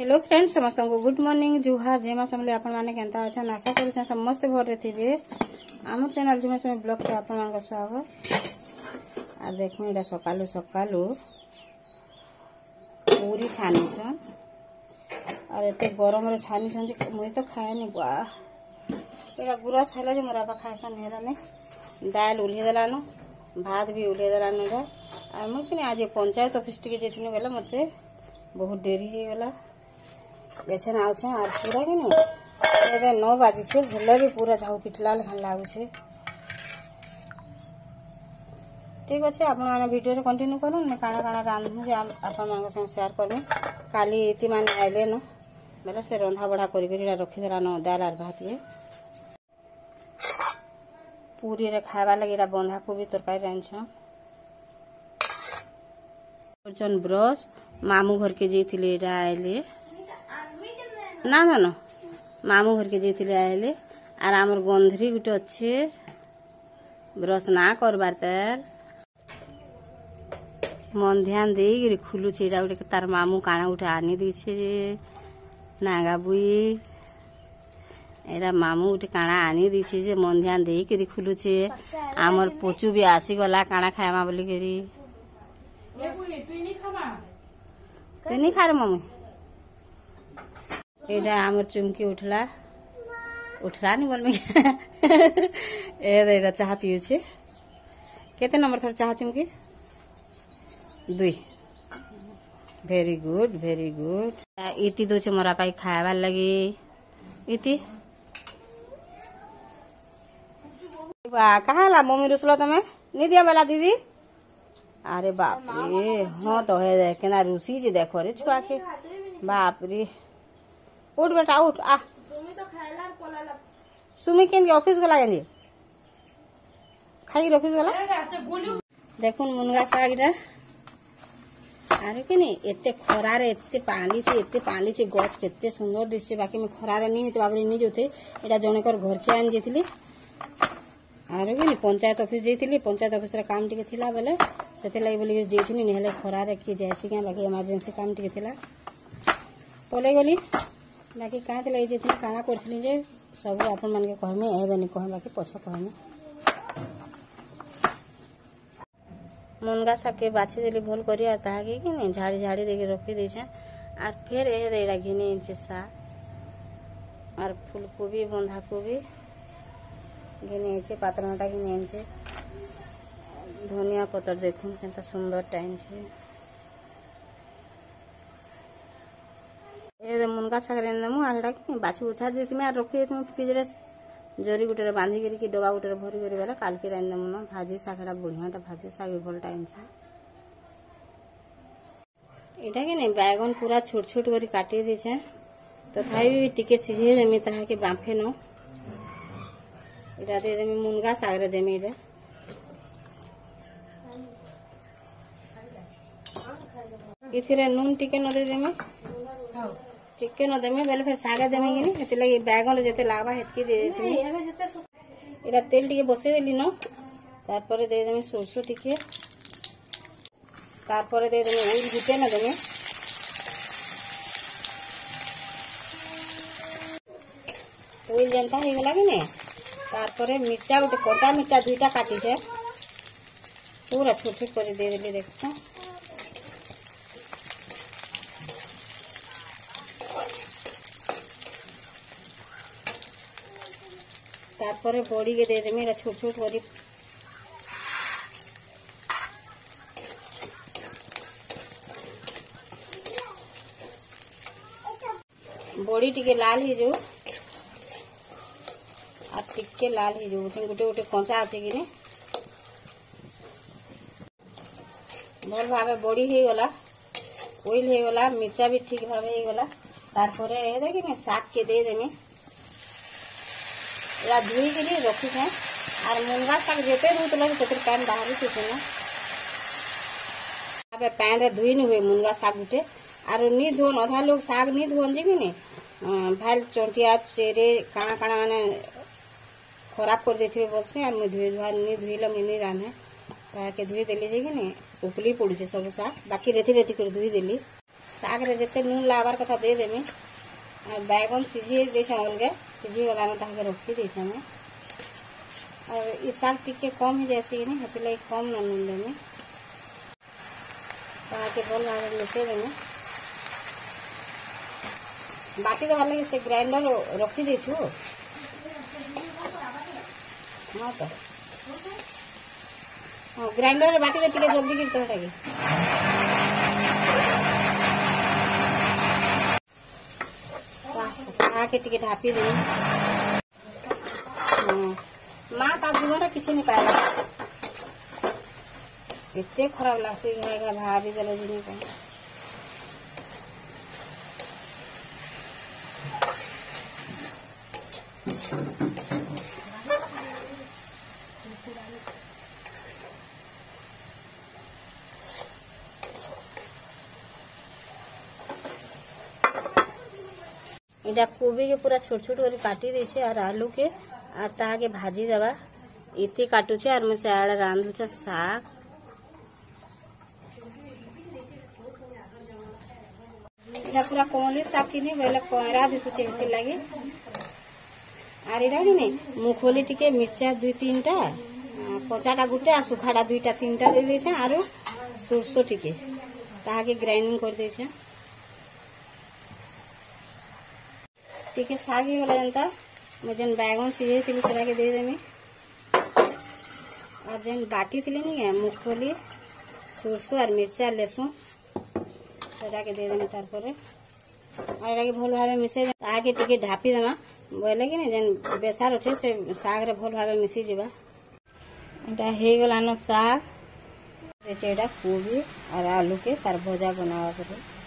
Hello friends, समस्त को good morning जुहार जेमा समले आपण माने केंता अच्छा आशा करूँ समस्त घर थे आम चैनल जेमा समय ब्लॉग के आपण मान स्वागत। आ देखो ये सकालू सकालू पूरी छानी छन और एते गरम रे छानी छन जे मुई तो खाएनी बा एटा गुरस हैला जे मोरा बा खाइसन हेरा ने दाल उल्हे देलानो भात भी उल्हे देलानो रे। आ मुई कि आज पंचायत ऑफिस टिके जेथिनी बेला मते बहुत देरी हो गला बेचन आउ छे और पूरा कि नहीं 9 बाजी छे हेले भी पूरा झाऊ पिटला लेखन लागू छे। ठीक अच्छे आपण माने वीडियो रे कंटिन्यू करू ने काना काना रांधू जे आपण मान संग शेयर करू। काली इति माने आइले न बेला से रंधा बढा करि करि रखि देला न दाल आर भात ये पूरी रे खावा लागि एटा बंधा कोबी तरकारी रांछ जन ब्रश मामू घर के जेथिले एटा आइले ना ना ना मामू घर के जेथिले आइले आर हमर गंधरी गुटे अच्छे ब्रश ना करबार तार मन ध्यान दे गिरी खुलू छे एटा गुटे तार मामू काना गुटे आनी दी छे नागा बुई एरा मामू गुटे काना आनी दी छे जे मन ध्यान दे गिरी खुलू छे। हमर पोचू भी आसी गला काना खायमा बोली गिरी तू नहीं खा रे मम्मी एटा हमर चुमकी उठला नहीं बोल में एटा चाह पियो छे केते नंबर थर चाह Chumki 2 very good very good. इति दो छे मोरा पाई खायबार लगी इति बा कहाला मम्मी रुसलो तमे नहीं दिया बेला दीदी अरे बाप रे हाँ तो है केना रूसी जे देखो रे छुआ के बाप रे उठ बेटा उठ आ सुमी केन के ऑफिस गला गेली खाई ऑफिस गला देखुन मुनगा साग रे अरे कि नहीं एते खरा रे एते पानी से गछ केते सुंदर दिसे बाकी में खरा रे नहीं हेते बाबरे नहीं जोते एटा जणकर घर के आन जेथिली आरो कि नहीं पंचायत ऑफिस जेथिली पंचायत ऑफिस रे काम टिके थिला बेले सेते लागि बोली जेथिनी नहीं हेले खरा रे कि जैसी के बाकी इमरजेंसी काम टिके थिला पले गली बाकी काहे तले जेथिनी काना करथिली जे सब आपन मान के कहमे एबे नहीं कह बाकी पछ कहमे मुनगा साग के बाछी देली भोल करी आ ता के कि नहीं झाड़ी झाड़ी देके रखी दे छे और फिर ए देड़ा घिने छे साग और फूलकोबी बंधा कोबी घिने छे पातरमाटा घिने छे धनिया पतर देखुन केता सुंदर टाइम छे ए मुनगा साग रे नमु आलडा कि बाछी उछा देती में रखी तुम फ्रिज रे जरी गुटे रे बांधी करी कि डबा गुटे रे भरी करी वाला काल के रान नमु न भाजी सागडा बढ़ियाटा भाजी साग भल टाइम छे एटा कि नहीं बैगन पूरा छोट छोट करी काटी दी छे तथापि टिके सिझे देमी ताहा के बाफे न एटा दे देमी मुनगा साग रे देमी रे इथिरे नून टिके न दे देमी टिके न देमी बेले फिर साग देमी कि नहीं हेते लगी बैगन रे जते लागबा हेतकी दे देती एटा तेल टिके बसे देली न तारपरे दे देमी सरसो टिके तारपरे दे देमी ओइल गुटे न देमी ओइल जनता हो गला कि नहीं तारपरे मिर्चा गोटे कटा मिर्चा 2टा काटी छे पूरा छोट छोट कर दे देली देखो तारपरे बड़ी के दे देमी एटा छोट छोट करी बड़ी टिके लाल ही जो आ टिके लाल ही जो गोटे गोटे कंचा आछे कि ने भल भावे बड़ी हे गला ओइल हे गला मिर्चा भी ठीक भावे हे गला तारपरे ए देखि ने साग के दे देमी या धुई के लिए रखी है और मुनगा साग जेते दूत लगे तेतर पैन बाहर से ना अबे पैन रे धुई न हुए मुनगा साग उठे और नी धोन आधा लोग साग नी धोन जे कि नहीं भाल चोंटिया चेरे काना काना माने खराब कर देथिबे बोलसे और मैं धुई धुआ नी धुईला मिनी राने ता के धुई देली जे कि नहीं उपली पड़ी छे सब साग बाकी रेती रेती कर धुई देली शाग रे जिते नून लागार कथा दे देमी और बैगन सीझी देछे अलगे सीझी गला न ताके रखी देछे मैं और ई शाग टिके कम ही जैसे नहीं हेते लई कम न नून देमी ताके भल भाबे मिसे देमी बाटी देवार लगे से ग्राइंडर रखी देछु हाँ तो हाँ ग्राइंडर बाटी दे टिके जल्दी की तो हटागी आके टिके ढापी दे माँ का जुआर किसी नहीं पाएगा इतने खराब लगसे भाभी गल जिन इटा कोबी के पूरा छोट छोट कर काटी देछे और आलू के और ताके भाजी देवा इतने काटुचे और मैं से रांधुचे साग इटा पूरा कोमली साग किनी बेले कोयरा दिसुचे इति लागी आर इटा नि मुखोली टिके मिर्चा 2-3 टा पचाटा गुटे आ सुखाटा 2-3 टा दे देछे आरो सरसो टिके ताके ग्राइंडिंग कर देछे टिके साग ही वाला जनता मैं जन बैगन सीझे थी सेटा के दे देमी और जन बाटी थी नहीं है मुखोली सरसो और मिर्चा लहसुन सेटा के दे देमी तार परे और एटा के भल भाबे मिसे आगे टिके ढापी देमा बोले कि नहीं जन बेसार अच्छे से साग रे भल भाबे मिसी जीवा एटा हे गलानो साग एटा कोबी और आलू के तार भजा बनावा करे